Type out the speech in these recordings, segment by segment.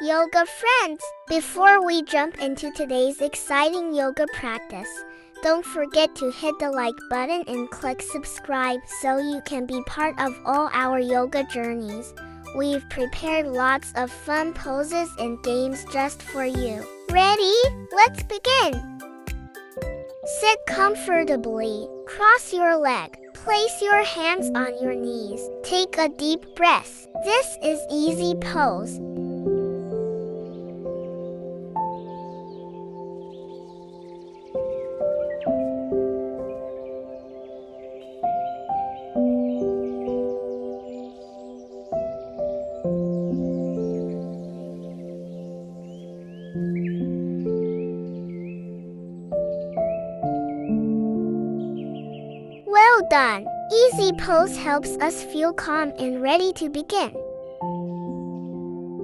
yoga friends! Before we jump into today's exciting yoga practice, don't forget to hit the like button and click subscribe so you can be part of all our yoga journeys. We've prepared lots of fun poses and games just for you. Ready? Let's begin! Sit comfortably. Cross your leg. Place your hands on your knees. Take a deep breath. This is easy pose. Well done! Easy pose helps us feel calm and ready to begin.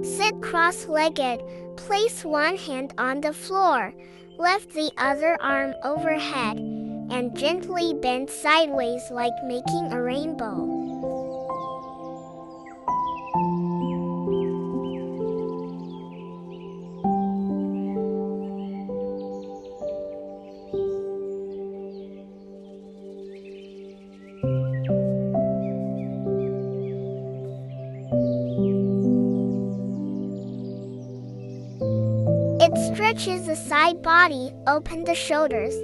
Sit cross-legged. Place one hand on the floor. Lift the other arm overhead and gently bend sideways like making a rainbow. It stretches the side body, open the shoulders,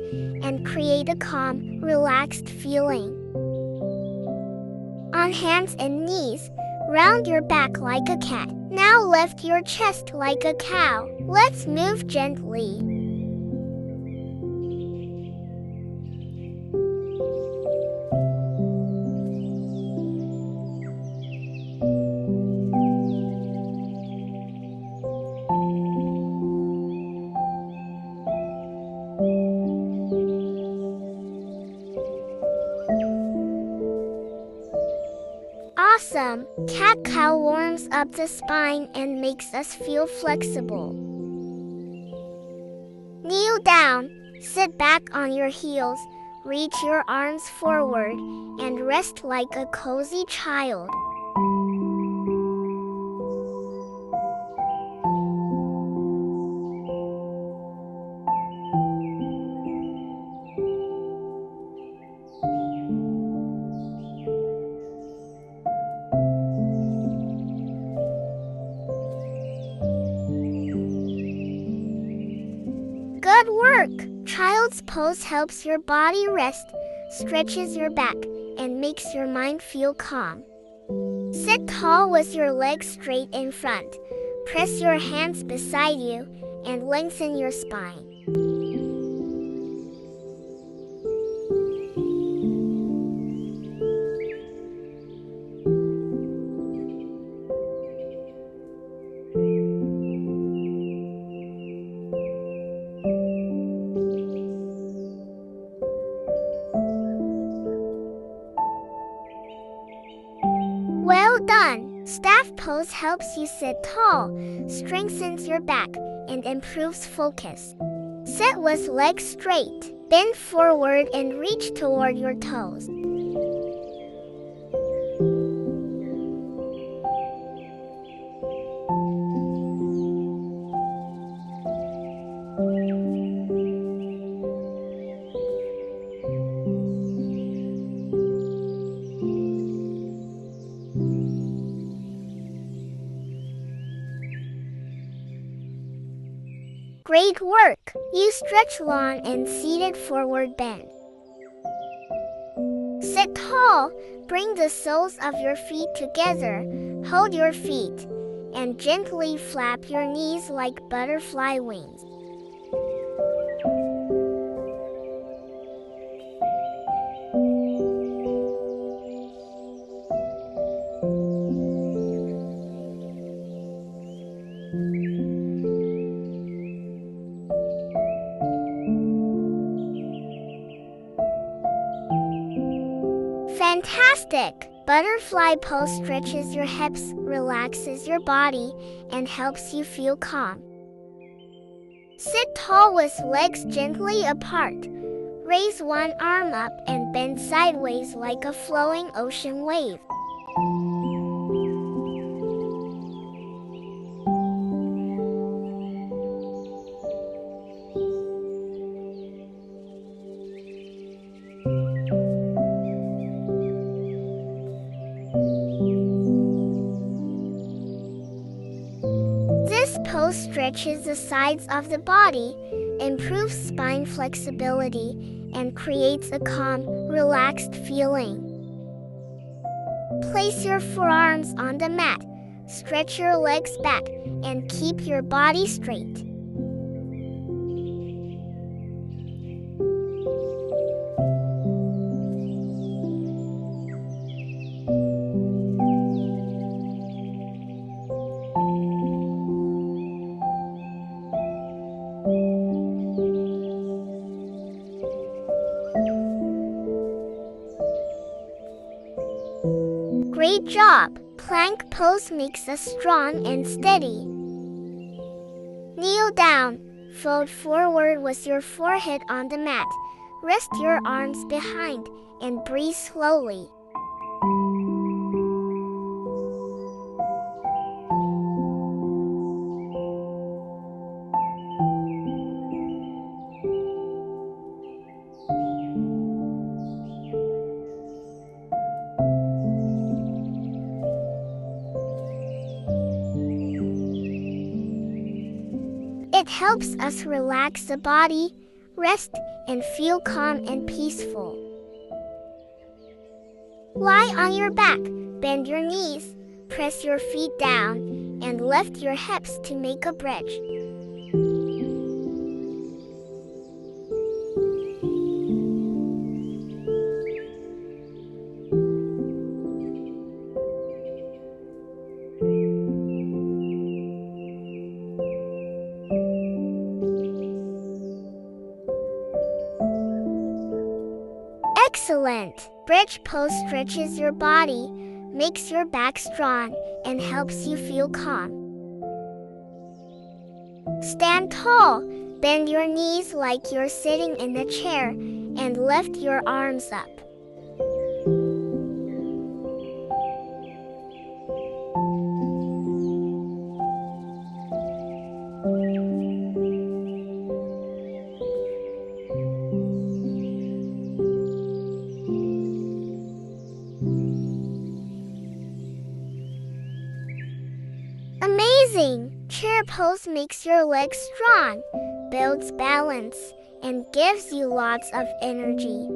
and create a calm, relaxed feeling. On hands and knees, round your back like a cat. Now lift your chest like a cow. Let's move gently. Awesome! Cat-cow warms up the spine and makes us feel flexible. Kneel down, sit back on your heels, reach your arms forward, and rest like a cozy child. Good work! Child's pose helps your body rest, stretches your back, and makes your mind feel calm. Sit tall with your legs straight in front. Press your hands beside you and lengthen your spine. Well done! Staff pose helps you sit tall, strengthens your back, and improves focus. Sit with legs straight. Bend forward and reach toward your toes. Great work! You stretch long and seated forward bend. Sit tall, bring the soles of your feet together, hold your feet, and gently flap your knees like butterfly wings. Fantastic! Butterfly pose stretches your hips, relaxes your body, and helps you feel calm. Sit tall with legs gently apart. Raise one arm up and bend sideways like a flowing ocean wave. pose stretches the sides of the body, improves spine flexibility, and creates a calm, relaxed feeling. Place your forearms on the mat, stretch your legs back, and keep your body straight. Great job! Plank pose makes us strong and steady. Kneel down. Fold forward with your forehead on the mat. Rest your arms behind and breathe slowly. It helps us relax the body, rest, and feel calm and peaceful. Lie on your back, bend your knees, press your feet down, and lift your hips to make a bridge. Excellent! Bridge pose stretches your body, makes your back strong, and helps you feel calm. Stand tall, bend your knees like you're sitting in a chair, and lift your arms up. Amazing! Chair pose makes your legs strong, builds balance, and gives you lots of energy.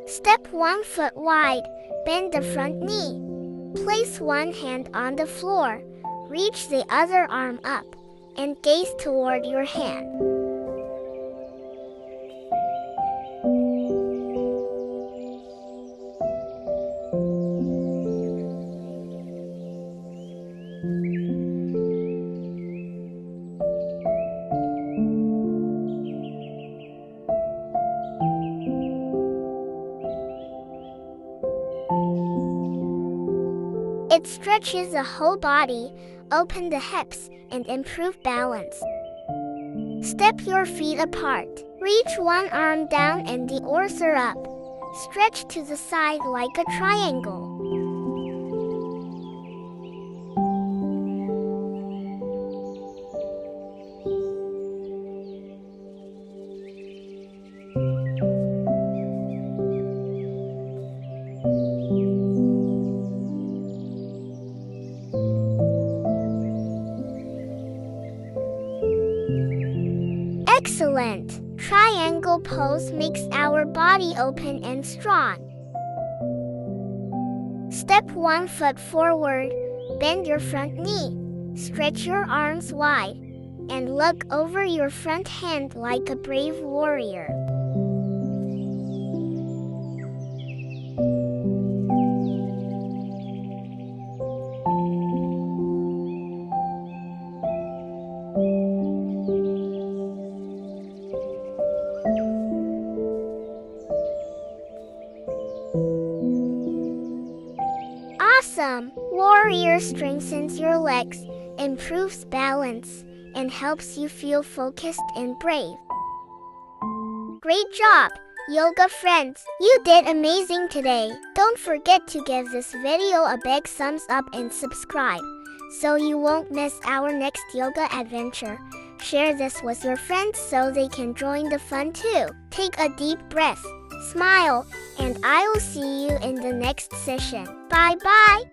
Step 1 foot wide, bend the front knee. Place one hand on the floor, reach the other arm up, and gaze toward your hand. It stretches the whole body, open the hips, and improve balance. Step your feet apart. Reach one arm down and the other up. Stretch to the side like a triangle. Excellent! Triangle pose makes our body open and strong. Step 1 foot forward, bend your front knee, stretch your arms wide, and look over your front hand like a brave warrior. Awesome! Warrior strengthens your legs, improves balance, and helps you feel focused and brave. Great job, yoga friends! You did amazing today. Don't forget to give this video a big thumbs up and subscribe, so you won't miss our next yoga adventure. Share this with your friends so they can join the fun too. Take a deep breath, smile, and I will see you in the next session. Bye-bye!